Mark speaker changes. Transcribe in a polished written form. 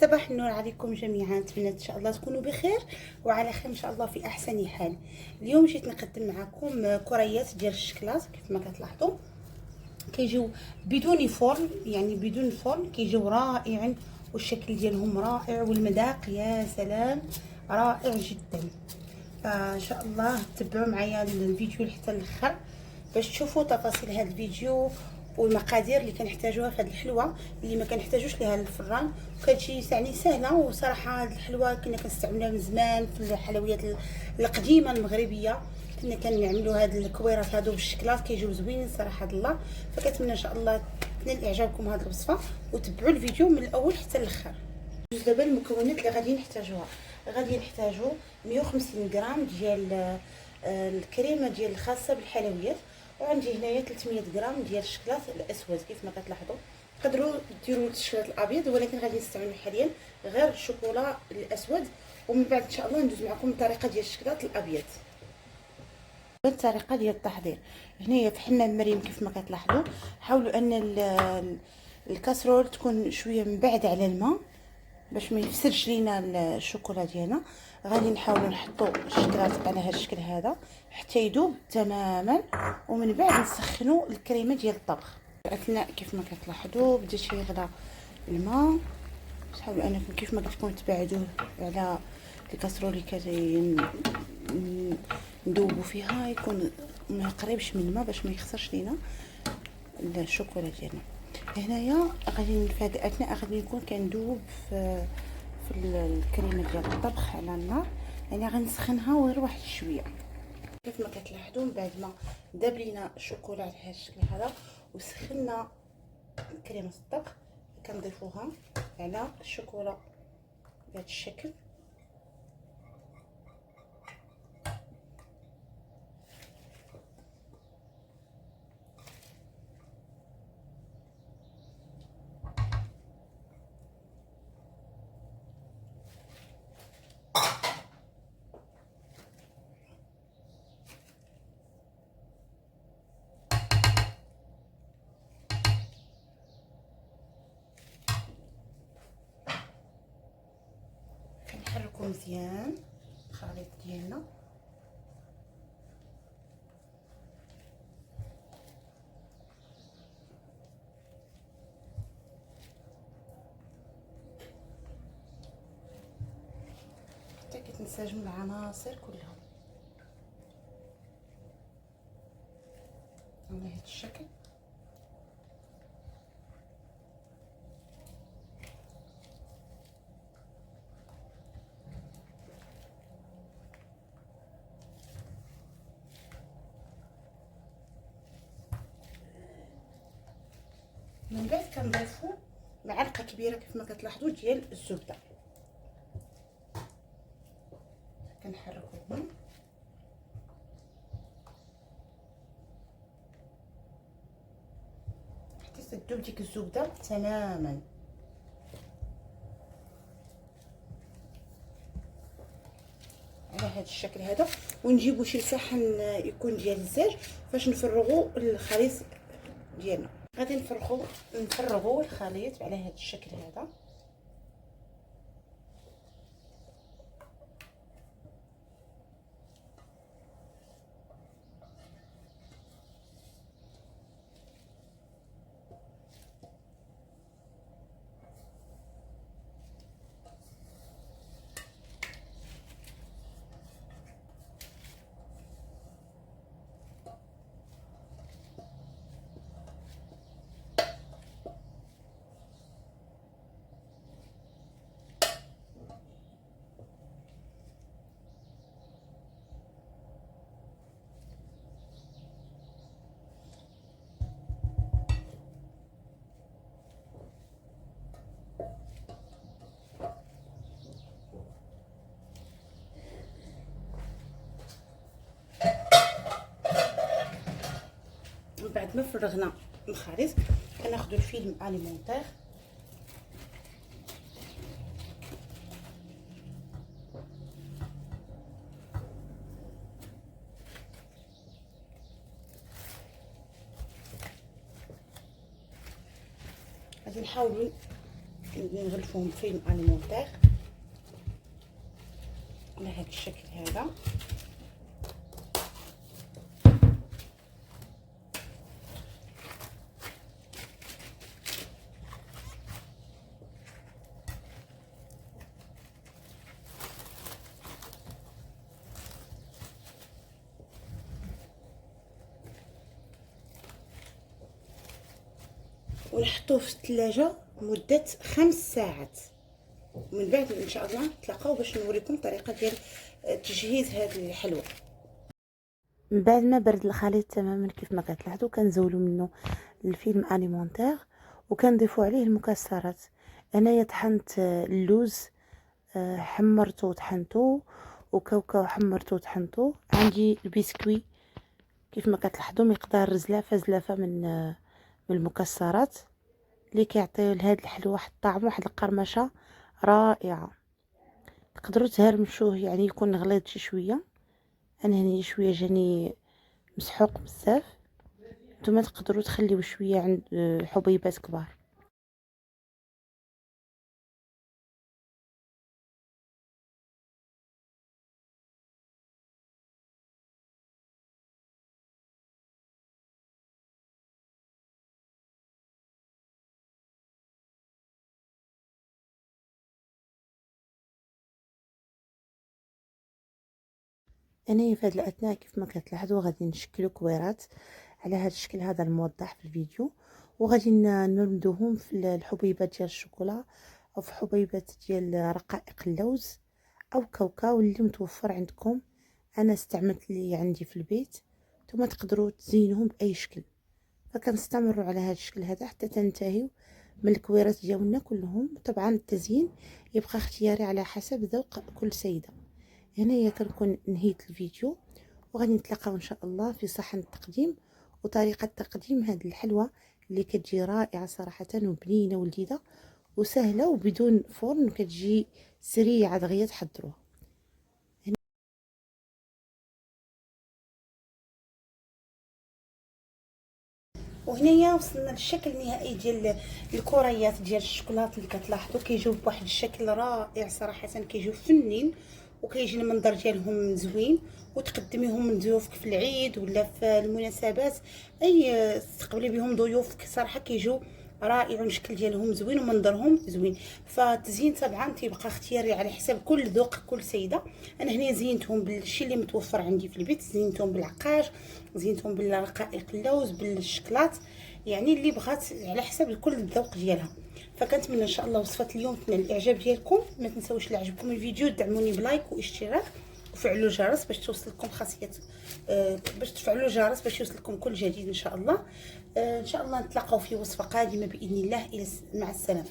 Speaker 1: صباح النور عليكم جميعا. نتمنى ان شاء الله تكونوا بخير وعلى خير ان شاء الله في احسن حال. اليوم جيت نقدم معكم كريات ديال الشكلاط. كيف ما كتلاحظوا كيجيو بدون فرن، يعني بدون فرن، كيجيو رائعين والشكل ديالهم رائع والمذاق يا سلام رائع جدا. فان شاء الله تبعوا معايا الفيديو حتى الاخر باش تشوفوا تفاصيل هذا الفيديو والمقادير اللي كنحتاجوها في هذه الحلوه اللي ما كنحتاجوش ليها الفران. وكتجي يعني سهله، وصراحه هذه الحلوه كنا كنستعملوها من زمان في الحلويات القديمه المغربيه. كنا كنعملوا هاد الكويرات هادو بالشكلاط كيجيو زوينين صراحه الله. فكنتمنى ان شاء الله تنال اعجابكم هذه الوصفه وتبعوا الفيديو من الاول حتى الاخر. دابا المكونات اللي غادي نحتاجوها، غادي نحتاجو 150 غرام ديال الكريمه ديال الخاصه بالحلويات، وعندي هنايا 300 غرام ديال الشكلاط الاسود. كيف ما كتلاحظوا تقدروا ديروا الشكلاط الابيض، ولكن غادي نستعمل حاليا غير الشوكولا الاسود. ومن بعد ان شاء الله ندوز معكم الطريقه ديال الشكلاط الابيض. الطريقه ديال التحضير هنايا في حمام مريم. كيف ما كتلاحظوا حاولوا ان الكاسرول تكون شويه مبعد على الماء باش ما يفسدش لينا الشوكولا ديالنا. غادي نحاولوا نحطوا الشكلاط على هذا الشكل هذا حتى يذوب تماما، ومن بعد نسخنوا الكريمه ديال الطبخ. اثناء كيف ما كتلاحظوا بدا يغلى الماء. حاولوا انكم كيف ما كتكونوا تبعدوه على الكاسرولي ندوبوا فيها، يكون ما يقربش من الماء باش ما يخسرش لينا الشوكولا ديالنا. هنايا غادي في هذه الاثناء غادي نكون كندوب في الكريمه ديال الطبخ على النار، يعني غنسخنها غير واحد شويه. كيف ما كتلاحظوا من بعد ما داب لينا الشوكولا على هذا الشكل هذا وسخنا كريمه الطبخ، كنضيفوها على الشوكولا بهذا الشكل. كنحركو مزيان الخليط ديالنا. حتى كتنسجم العناصر كلها على هذا الشكل. من بعد كنضيفو معلقه كبيره كيف ما كتلاحظوا ديال الزبده. كنحركوهم حتى تذوب ديك الزبده تماما. على هذا الشكل هذا، ونجيبو شي صحن يكون ديال الزاج فاش نفرغوا الخليط ديالنا. غادي نفرغوا الخليط على هذا الشكل هذا. بعد ما فرغنا الخليط كناخذوا الفيلم اليمونتير غادي نحاولوا نغلفوهم فيلم اليمونتير على هذا الشكل هذا. ونحطوه في الثلاجه مده 5 ساعات. ومن بعد ان شاء الله نتلاقاو باش نوريكم الطريقه ديال تجهيز هذه الحلوى. من بعد ما برد الخليط تماما كيف ما كتلاحظوا كنزولوا منه الفيلم اليمونتير وكنضيفوا عليه المكسرات. انايا طحنت اللوز، حمرته وطحنته، وكاوكاو حمرته وطحنته. عندي البسكوي كيف ما كتلاحظوا مقدار زلافه من المكسرات اللي كيعطيو لهاد الحلوى واحد الطعم واحد القرمشه رائعه. تقدروا تهرمشوه يعني يكون غليظ شي شويه. انا هني شويه جاني مسحوق بزاف، نتوما تقدروا تخليو شويه عند حبيبات كبار. انايا في هذه الاثناء كيف ما كتلاحظوا غادي نشكلوا كويرات على هذا الشكل هذا الموضح في الفيديو، وغادي نمدوهم في الحبيبات ديال الشوكولا او في حبيبات ديال رقائق اللوز او كاوكاو اللي متوفر عندكم. انا استعملت اللي عندي في البيت، نتوما تقدروا تزينوهم باي شكل. فكنستمروا على هذا الشكل هذا حتى تنتهيو من الكويرات ديالنا كلهم. طبعا التزيين يبقى اختياري على حسب ذوق كل سيده. هنايا كنكون نهيت الفيديو، وغادي نتلاقاو ان شاء الله في صحن التقديم وطريقه تقديم هذه الحلوى اللي كتجي رائعه صراحه وبنينه ولذيذه وسهله وبدون فرن، كتجي سريعه دغيا تحضروها. وهنايا وصلنا للشكل النهائي ديال الكريات ديال الشوكولات اللي كتلاحظوا كيجيو بواحد الشكل رائع صراحه، كيجيو فنين وكيجي المنظر ديالهم زوين، وتقدميهم من ضيوفك في العيد ولا في المناسبات اي تستقبلي بهم ضيوفك صراحه كيجيو رائع والشكل ديالهم زوين ومنظرهم زوين. فالتزيين طبعا تيبقى اختياري على حساب كل ذوق كل سيده. انا هنا زينتهم بالشيء اللي متوفر عندي في البيت، زينتهم بالعقاج، زينتهم بالرقائق اللوز، بالشكلاط، يعني اللي بغات على حسب كل الذوق ديالها. فكنتمنى ان شاء الله وصفات اليوم تنال الاعجاب ديالكم. ما تنساوش اللي عجبكم الفيديو دعموني بلايك واشتراك وفعلوا الجرس باش توصلكم خاصيه باش تفعلوا الجرس باش يوصلكم كل جديد ان شاء الله. ان شاء الله نتلاقاو في وصفه قادمه باذن الله. مع السلامه.